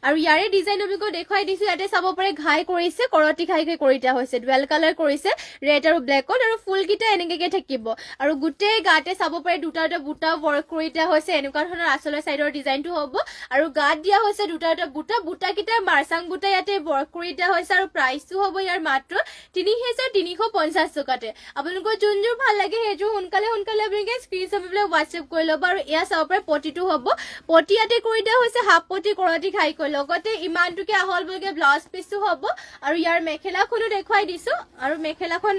A: আৰু ইয়াৰে ডিজাইন আপোনালোকক দেখুৱাই দিছো ইয়াতে চাব পাৰে ঘাই কৰিছে কৰতি ঘাইকে কৰি দিয়া হৈছে ডুৱেল কালাৰ কৰিছে ৰেড আৰু ব্লেকত আৰু ফুলকিটা এনেকৈ থাকিব আৰু গোটেই গাতে চাব পাৰে দুটা বুটা ৱৰ্ক কৰি দিয়া হৈছে এনেকুৱা ধৰণৰ আচলৰ চাইডৰ ডিজাইনটো হ'ব আৰু গাত দিয়া হৈছে দুটা বুটাকিটা মাৰ্চাং বুটা ইয়াতে ৱৰ্ক কৰি দিয়া হৈছে আৰু প্ৰাইচটো হ'ব ইয়াৰ মাত্ৰ 3350 টকাতে আপোনালোকৰ যোনযোৰ ভাল লাগে সেইযোৰ সোনকালে আপোনালোকে স্ক্ৰিনশ্বট মাৰি WhatsApp কৰি ল'ব আৰু এয়া চাব পাৰে পটিটো হ'ব পটি ইয়াতে কৰি দিয়া হৈছে হাফ পটি কৰতি ঘাই লগতে ইমানটোকে আহল বলকে ব্লাউজ পিসটো হ'ব আৰু ইয়াৰ মেখেলাখনো দেখুৱাই দিছো আৰু মেখেলাখন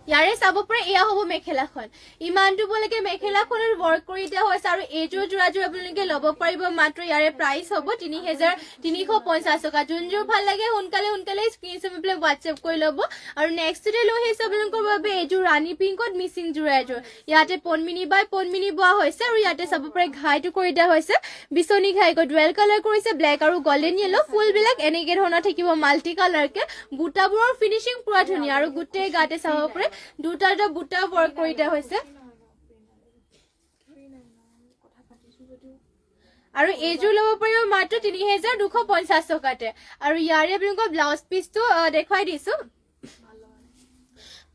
A: ইয়াৰে চাব পাৰে এয়া হ'ব মেখেলাখন ইমানটো বলকে মেখেলাখনৰ ৱৰ্ক কৰি দিয়া হৈছে আৰু এইযোৰ যোৰাযোৰ আপোনালোকে ল'ব পাৰিব মাত্ৰ ইয়াৰে প্ৰাইস হ'ব 3350 টকা যোনযোৰ ভাল লাগে সোনকালে স্ক্ৰিনশ্বট মাৰি WhatsApp কৰি ল'ব আৰু নেক্সট ডে লৈ আহিছে আপোনালোকৰ বাবে এইযোৰ ৰাণী পিংকত মিচিং যোৰা এযোৰ ইয়াতে পদ্মিনী বোৱা হৈছে আৰু ইয়াতে চাব পাৰে ঘাইটো কৰি দিয়া হৈছে বিচনী ঘাইকৈ ডুৱেল কালাৰ কৰিছে ব্লেক আৰু গোল্ডেন ইয়েলো ফুলবিলাক এনেকে ধৰণৰ থাকিব মাল্টি কালাৰকে বুটাবোৰৰ ফিনিচিং পুৰা ধুনীয়া আৰু গোটেই গাতে চাব পাৰে দুটা বুটা ৱৰ্ক কৰি দিয়া হৈছে আৰু এইযোৰ ল'ব পাৰিব মাত্ৰ 3250 টকাতে আৰু ইয়াৰে আপোনালোকৰ ব্লাউজ পিচটো দেখুৱাই দিছো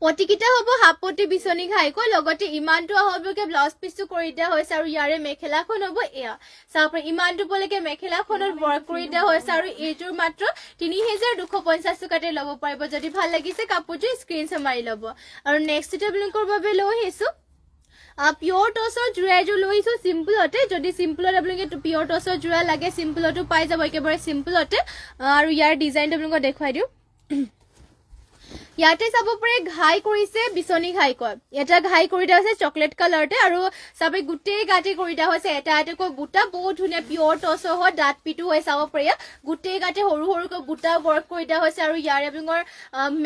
A: পটিকিটা হ'ব হাফ পটি বিচনী ঘাইকৈ লগতে ইমানটো হ'বকে ব্লাউজ পিচটো কৰি দিয়া হৈছে আৰু ইয়াৰে মেখেলাখন হ'ব এয়া চাপ ইমানটো বলকে মেখেলাখনৰ ৱৰ্ক কৰি দিয়া হৈছে আৰু এইযোৰ মাত্ৰ 3250 টকাতে ল'ব পাৰিব যদি ভাল লাগিছে কাপোৰটো স্ক্ৰিনশ্বট মাৰি ল'ব আৰু নেক্সট এটা আপোনালোকৰ বাবে লৈ আহিছো পিওৰ টছৰ যোৰা এযোৰ লৈছো সিম্পলতে যদি সিম্পলত আপোনালোকে পিওৰ টছৰ যোৰা লাগে সিম্পলতো পাই যাব একেবাৰে সিম্পলতে আৰু ইয়াৰ ডিজাইনটো আপোনালোকক দেখুৱাই দিওঁ ইয়াতে চাব পাৰে ঘাই কৰিছে বিচনী ঘাই কয় এটা ঘাই কৰি দিয়া হৈছে চকলেট কালাৰতে আৰু চাবে গোটেই গাতে কৰি দিয়া হৈছে এটা এটাকৈ বুটা বহুত ধুনীয়া পিয়ৰ টছ হয় দাঁত পিটো হৈ চাব পাৰে গোটেই গাতে সৰু সৰুকৈ বুটা ৱৰ্ক কৰি দিয়া হৈছে আৰু ইয়াৰে আপোনালোকৰ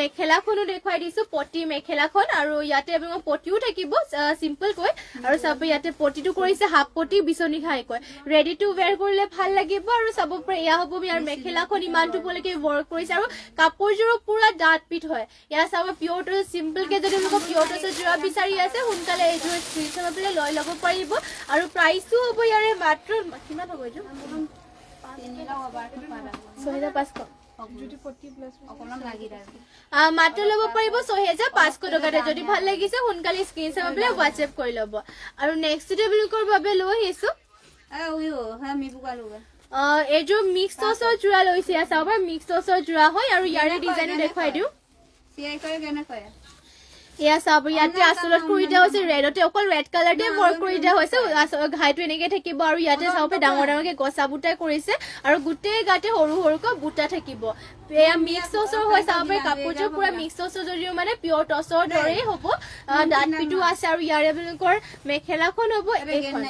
A: মেখেলাখনো দেখুৱাই দিছো পটি মেখেলাখন আৰু ইয়াতে আপোনালোকৰ পটিও থাকিব চিম্পল কৈ আৰু চাব ইয়াতে পটিটো কৰিছে হাফ পটি বিচনী ঘাই কয় ৰেডি টু ৱেৰ কৰিলে ভাল লাগিব আৰু চাব পাৰে এয়া হ'ব ইয়াৰ মেখেলাখন ইমানটো পলৈকে ৱৰ্ক কৰিছে আৰু কাপোৰযোৰো পুৰা দাঁত পিট হয় या सब प्योर टस सिंपल के যদি মোক प्योर टस জোৰা বিচাৰি আছে হুনকালে এজো স্ক্ৰিনশট আপলে লৈ লব পাৰিব আৰু প্ৰাইসও হ'ব ইয়াৰে মাত্ৰ কিমান হ'ব এজো 6500 মাত্ৰ লব পাৰিব 6500 টকাতে যদি ভাল লাগিছে হুনকালে স্ক্ৰিনশট আপলে WhatsApp কৰি লব আৰু নেক্সট টেবলকৰ বাবে লৈ আহিছো এজো মিক্স টসৰ জোৰা লৈছে চাব মিক্স টসৰ জোৰা হয় আৰু ইয়াৰে ডিজাইন দেখাই দিও या सब ইয়াতে আসলত কৰি দিয়া হৈছে ৰেডতে অকল ৰেড কালাৰতে ৱৰ্ক কৰি দিয়া হৈছে ঘাইটো এনেকে থাকিব আৰু ইয়াতে চাওপে ডাঙৰ ডাঙৰকে গছা বুটা কৰিছে আৰু গুটে গাতে সৰু সৰুকৈ বুটা থাকিব এয়া মিক্স টসৰ হয় চাওপে কাপোৰটো পুৰা মিক্স টসৰ যদিও মানে পিয়ৰ টসৰ দৰেই হ'ব দাঁত পিটু আছে আৰু ইয়াৰে বুলকৰ মেখেলাখন হ'ব এইখন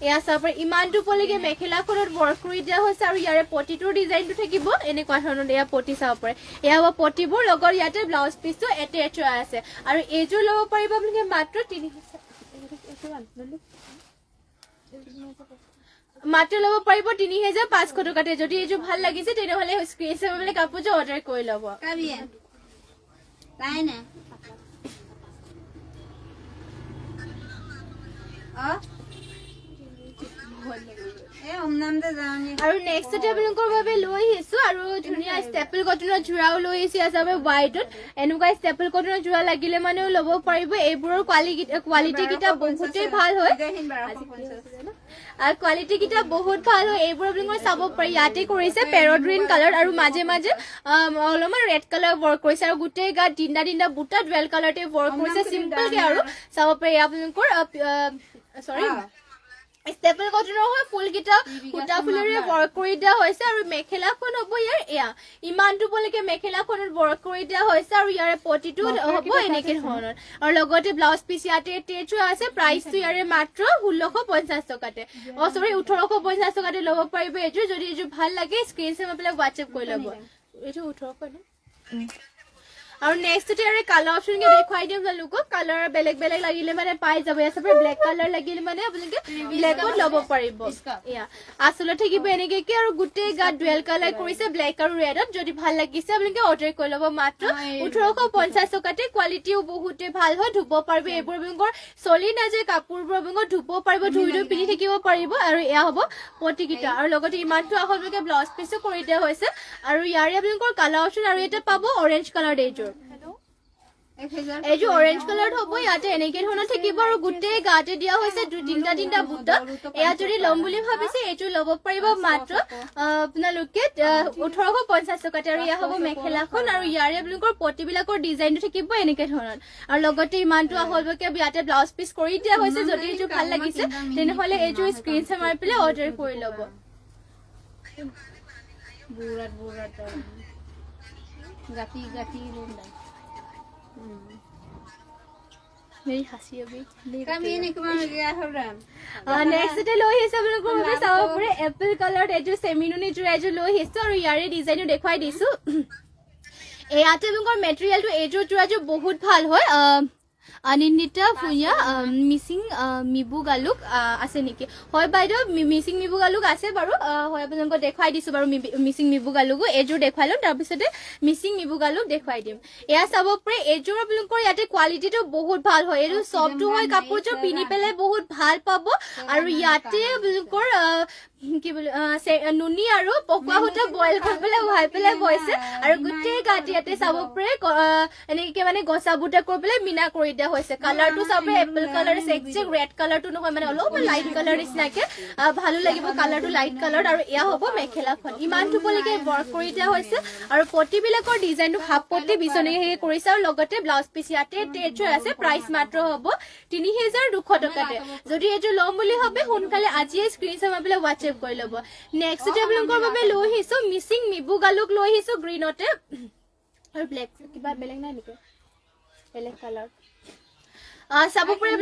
A: এয়া চাওপে ইমানটো পলিকে মেখেলাখনত ৱৰ্ক কৰি দিয়া হৈছে আৰু ইয়াৰে পটিটোৰ ডিজাইনটো থাকিব এনেকুৱা ধৰণৰ এয়া পটি চাওপে এয়া হ'ব পটিবোৰ লগৰ ইয়াতে ব্লাউজ পিসটো এটেচ হৈ আছে আৰু এজো লব পাৰিব আপোনালোকে মাত্ৰ 3500 টকাতে যদি এজো ভাল লাগিছে তেনেহলে স্ক্ৰিনশট মানে কাপোৰটো অৰ্ডাৰ কৰি লব আৰু নেক্সট টেবলকৰ বাবে লৈ আহিছো আৰু ধুনিয়া ষ্টেপল কটনৰ জোৰাও লৈ আহিছে আছাবে হোৱাইটত এনেকুৱা ষ্টেপল কটনৰ জোৰা লাগিলে মানেও ল'ব পাৰিব এইবোৰৰ কোৱালিটি কিটা বহুতেই ভাল হয় আৰু কোৱালিটি কিটা বহুত ভাল হয় এইবোৰ আপোনালোকে চাব পাৰি ইয়াতে কৰিছে পেৰট গ্ৰীন কালাৰ আৰু মাজে মাজে অলপমান ৰেড কালাৰ ৱৰ্ক কৰিছে আৰু গোটেই গাত দিনা বুটা ডুৱেল কালাৰতে ৱৰ্ক কৰিছে চিম্পল কে আৰু চাব পাৰি আপোনালোকৰ সৰি ষ্টেপল কটনৰ হয় ফুল কিটা ফুটা ফুলেৰে ৱৰ্ক কৰি দিয়া হৈছে আৰু মেখেলাখন হ'ব ইয়াৰ এয়া ইমানটো পলৈকে মেখেলাখনত ৱৰ্ক কৰি দিয়া হৈছে আৰু ইয়াৰে পটিটো হ'ব এনেকে ধৰণৰ আৰু লগতে ব্লাউজ পিস ইয়াতে টেচ আছে প্ৰাইসটো ইয়াৰে মাত্ৰ 1650 টকাতে সৰি 1850 টকাতে ল'ব পাৰিব এজো যদি এজো ভাল লাগে স্ক্ৰিনশট আপলে WhatsApp কৰি ল'ব এজো 1800 আৰু নেক্সট ইয়াৰে কালাৰ অপচন কে দেখাই দিম জালুকো কালাৰ বেলেগ বেলেগ লাগিলে মানে পাই যাব ইয়াতে ব্ল্যাক কালাৰ লাগিলে মানে আপোনালোকে ব্ল্যাকত ল'ব পাৰিব ইয়া আসলে থাকিব এনেকে কি আৰু গুটে গা ডুৱেল কালাৰ কৰিছে ব্ল্যাক আৰু ৰেডত যদি ভাল লাগিছে আপোনালোকে অৰ্ডাৰ কৰি ল'ব মাত্ৰ 1850 টকাতে কোৱালিটিও বহুতে ভাল হয় ধুব পাৰিব এইবোৰ আপোনালোকৰ চলি না যে কাপোৰবোৰ আপোনালোকৰ ধুব পাৰিব ধুই পিনি থাকিব পাৰিব আৰু এয়া হ'ব পটিকিটা আৰু লগতে ইমানটো আপোনালোকে ব্লাউজ পিসও কৰি দিয়া হৈছে আৰু ইয়াৰে আপোনালোকৰ কালাৰ অপচন আৰু এটা পাব অৰেঞ্জ কালাৰ দেজৰ এজো অৰেঞ্জ কালাৰ হ'ব ইয়াতে এনেকে ধৰণৰ থাকিব আৰু গুটে গাতে দিয়া হৈছে তিনটা বুটা এয়া যদি লম বুলি ভাবিছে এজো ল'ব পাৰিব মাত্ৰ আপোনালোকে 1850 টকাতে আৰু ইয়া হ'ব মেখেলাখন আৰু ইয়াৰে আপোনালোকৰ পটিবিলাকৰ ডিজাইনটো থাকিব এনেকে ধৰণৰ আৰু লগতে ইমানটো আহলবকে ইয়াতে ব্লাউজ পিস কৰি দিয়া হৈছে যদি এজো ভাল লাগিছে তেনেহলে এজো স্ক্ৰিনশট মাৰি পেলে অৰ্ডাৰ কৰি ল'ব বুৰাট গাতি লুন্দা मेरी हंसी अभी नेक्स्ट डे लो हिसाब लोगो भाबे चाव पुरे एप्पल कलर एजो सेमिनुनी जो एजो लो हिस्सा और यारे डिजाइन देखाई दिसु एयाते बिंगर मटेरियल तो एजो जो बहुत ভাল হয় अनिन्दिता भुइया मिसिंग मिबु गालुक আছে নেকি হয় বাইদেউ মিসিং মিবু গালুক আছে বাৰু হয় আপোনাক দেখাই দিছো বাৰু মিসিং মিবু গালুক এজোৰ দেখাইলো তাৰ পিছতে মিসিং মিবু গালুক দেখাই দিম এয়া চাব পাৰে এজোৰ আপোনালোকৰ ইয়াতে কোৱালিটিটো বহুত ভাল হয় এটো সফট হয় কাপোৰটো পিনি পেলে বহুত ভাল পাব আৰু ইয়াতে আপোনালোকৰ কি বলে নুনি আৰু পকুৱা হটা বয়েল কৰি পেলে উহাই পেলে বইছে আৰু গুটে গাটিয়াতে চাব পাৰে এনেকে মানে গছা বুটা কৰি পেলে মিনা কৰি দিয়া হৈছে কালাৰটো চাবে এপল কালাৰ চেক ৰেড কালাৰটো নহয় মানে অলপ লাইট কালাৰ নিচিনাকে ভালো লাগিব কালাৰটো লাইট কালাৰ আৰু এয়া হ'ব মেখেলাখন ইমানটো পলিকে ৱৰ্ক কৰি দিয়া হৈছে আৰু পটিবিলাকৰ ডিজাইনটো হাফ পটি বিচনীহে কৰিছে আৰু লগতে ব্লাউজ পিস ইয়াতে টেচ হৈ আছে প্ৰাইস মাত্ৰ হ'ব 3200 টকাতে যদি এজো লম বুলি হবে হুনকালে আজিয়ে স্ক্ৰিনশট মাৰিলে WhatsApp কৰি ল'ব নেক্সট টেবলকৰ বাবে লৈ হিছো মিসিং মিবু গালুক লৈ হিছো গ্ৰীনতে আৰু ব্লেক কিবা বেলেগ নাই নেকি বেলেগ কালাৰ চাব পাৰে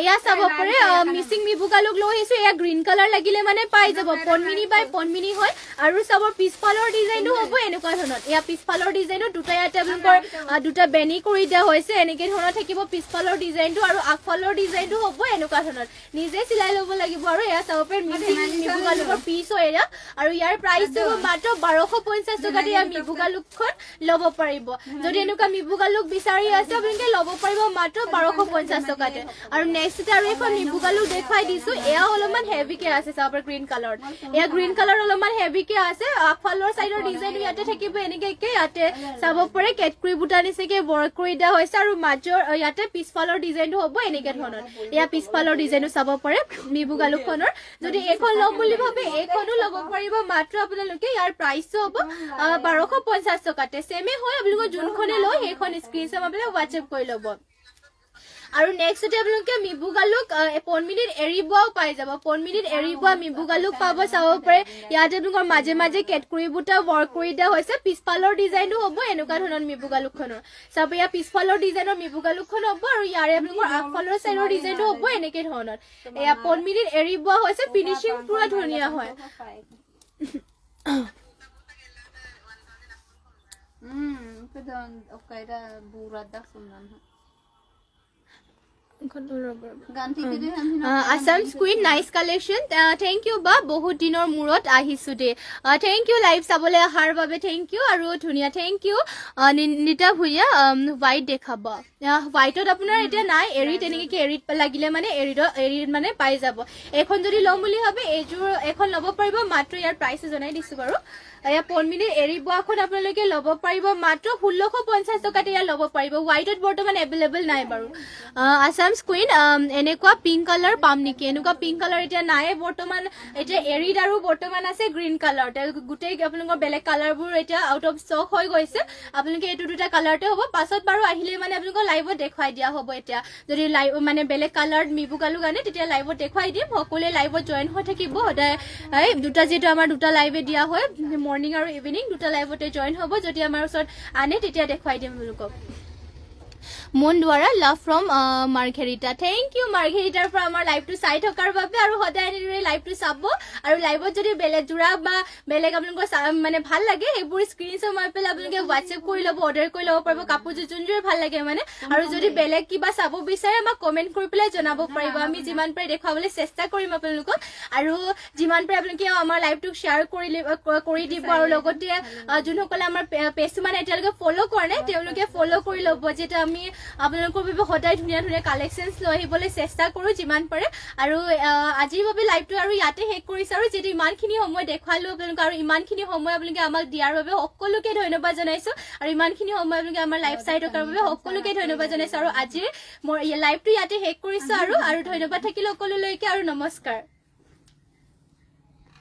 A: এয়া চাব পাৰে মিচিং মিবুকা লুক লৈ আহিছো এয়া গ্ৰীণ কালাৰ লাগিলে মানে পাই যাব পনমিনি বাই পনমিনি হয় আৰু চাব পিছফালৰ ডিজাইনটো হ'ব এনেকুৱা ধৰণৰ এয়া পিছফালৰ ডিজাইনটো দুটা ইয়াতে আপোনালোকৰ দুটা বেনি কৰি দিয়া হৈছে এনেকে ধৰণৰ থাকিব পিছফালৰ ডিজাইনটো আৰু আগফালৰ ডিজাইনটো হ'ব এনেকুৱা ধৰণৰ নিজে চিলাই ল'ব লাগিব আৰু এয়া চাব পাৰে মিচিং মিবুকা লুকৰ পিচ হয় এয়া আৰু ইয়াৰ প্ৰাইচটো মাত্ৰ 1250 টকাত এয়া মিবুকা লুকখন ল'ব পাৰিব যদি এনেকুৱা মিবুকা লুক বিচাৰি আছে আপোনালোকে ল'ব পাৰিব মাত্ৰ 1250 টকাতে আৰু নেক্সট আৰু এখন মিবুকা লুক দেখাই দিছো এয়া অলপমান হেভিকে আছে চাব পাৰে গ্ৰীণ কালাৰ এয়া গ্ৰীণ কালাৰ অলপমান হেভিকে আছে আগফালৰ সাইডৰ ডিজাইনটো ইয়াতে থাকিব এনেকে ইয়াতে চাব পাৰে কেটকুৰি বুটা নিচিনাকে ৱৰ্ক কৰি দিয়া হৈছে আৰু মাজৰ ইয়াতে পিছফালৰ ডিজাইনটো হ'ব এনেকে ধৰণৰ এয়া পিছফালৰ ডিজাইনটো চাব পাৰে মিবুকা লুকখনৰ যদি এখন ল'ম বুলি ভাবে এখনো ল'ব পাৰিব মাত্ৰ আপোনালোকে ইয়াৰ প্ৰাইচটো হ'ব 1250 টকাতে সেমে হয় আপোনালোকে যোনখনে লয় সেইখন স্ক্ৰীনশ্বট আপোনালোকে হোৱাটছএপ কৰি ল'ব আৰু নেক্সট আপোনালোকে মিবুকা লুক পনমিনিত এৰিবোৱাও পাই যাব পনমিনিত এৰিবোৱা মিবুকা লুক পাব চাব পাৰে ইয়াতে আপোনালোকৰ মাজে মাজে কেটকুৰি বুটা ৱৰ্ক কৰি দিয়া হৈছে পিছফালৰ ডিজাইনটো হ'ব এনেকুৱা ধৰণৰ মিবুকা লুকখনৰ চাব ইয়াৰ পিছফালৰ ডিজাইনৰ মিবুকা লুকখন হ'ব আৰু ইয়াৰে আপোনালোকৰ আগফালৰ চাইডৰ ডিজাইনটো হ'ব এনেকে ধৰণৰ এয়া পনমিনিত এৰিবোৱা হৈছে ফিনিচিং পুৰা ধুনীয়া হয় Assam queen nice collection thank you বা বহুত দিনৰ মূৰত আহিছো দে থ্যাংক ইউ লাইভ চাবলৈ অহাৰ বাবে থ্যাংক ইউ আৰু ধুনীয়া থ্যাংক ইউ নিতা ভুইয়া হোৱাইট দেখাব হোৱাইটত আপোনাৰ এতিয়া নাই এৰি তেনেকে এৰিত লাগিলে মানে এৰিত মানে পাই যাব এখন যদি ল'ম বুলি ভাবে এইযোৰ এখন ল'ব পাৰিব মাত্ৰ ইয়াৰ প্ৰাইচ জনাই দিছো বাৰু এয়া পনমিনিৰ এৰিবোৱাখন আপোনালোকে ল'ব পাৰিব মাত্ৰ 1650 টকাতে ইয়াৰ ল'ব পাৰিব হোৱাইটত বৰ্তমান এভেইলেবল নাই বাৰু আসাম কুইন এনেকুৱা পিংক কালাৰ পাম নেকি এনেকুৱা পিংক কালাৰ এতিয়া নাই বৰ্তমান এতিয়া এৰিড আৰু বৰ্তমান আছে গ্ৰীণ কালাৰ গোটেই আপোনালোকৰ বেলেগ কালাৰবোৰ এতিয়া আউট অফ ষ্টক হৈ গৈছে আপোনালোকে এইটো দুটা কালাৰতে হ'ব পাছত বাৰু আহিলে মানে আপোনালোকৰ লাইভত দেখুৱাই দিয়া হ'ব এতিয়া যদি লাইভ মানে বেলেগ কালাৰ মিবুকা লুক আনে তেতিয়া লাইভত দেখুৱাই দিম সকলোৱে লাইভত জইন হৈ থাকিব সদায় দুটা যিহেতু আমাৰ দুটা লাইভে দিয়া হয় মৰ্নিং আৰু ইভিনিং দুটা লাইভতে জইন হ'ব যদি আমাৰ ওচৰত আনে তেতিয়া দেখুৱাই দিম আপোনালোকক মন দ্বাৰা love from Margherita thank you মাৰ্ঘেৰিটাৰ পৰা আমাৰ লাইভটো চাই থকাৰ বাবে আৰু সদায় এনেদৰে লাইভটো চাব আৰু লাইভত যদি বেলেগ জোৰা বা বেলেগ আপোনালোকৰ মানে ভাল লাগে সেইবোৰ স্ক্ৰীনশ্বট মাৰি পেলাই আপোনালোকে হোৱাটছএপ কৰি ল'ব অৰ্ডাৰ কৰি ল'ব পাৰিব কাপোৰযোৰ যোনযোৰ ভাল লাগে মানে আৰু যদি বেলেগ কিবা চাব বিচাৰে আমাক কমেণ্ট কৰি পেলাই জনাব পাৰিব আমি যিমান পাৰে দেখুৱাবলৈ চেষ্টা কৰিম আপোনালোকক আৰু যিমান পাৰে আপোনালোকে আমাৰ লাইভটোক শ্বেয়াৰ কৰি দিব আৰু লগতে যোনসকলে আমাৰ পেজটো মানে এতিয়ালৈকে ফ'ল' কৰা নাই তেওঁলোকে ফ'ল' কৰি ল'ব যিহেতু আমি আপোনালোকৰ বাবে সদায় ধুনীয়া ধুনীয়া কালেকশ্যনছ লৈ আহিবলৈ চেষ্টা কৰোঁ যিমান পাৰে আৰু আজিৰ বাবে লাইভটো আৰু ইয়াতে শেষ কৰিছোঁ আৰু যিহেতু ইমানখিনি সময় দেখুৱালো আপোনালোকক আৰু ইমানখিনি সময় আপোনালোকে আমাক দিয়াৰ বাবে সকলোকে ধন্যবাদ জনাইছোঁ আৰু ইমানখিনি সময় আপোনালোকে আমাৰ লাইভ চাই থকাৰ বাবে সকলোকে ধন্যবাদ জনাইছোঁ আৰু আজিৰ মোৰ লাইভটো ইয়াতে শেষ কৰিছোঁ আৰু ধন্যবাদ থাকিলে সকলোলৈকে আৰু নমস্কাৰ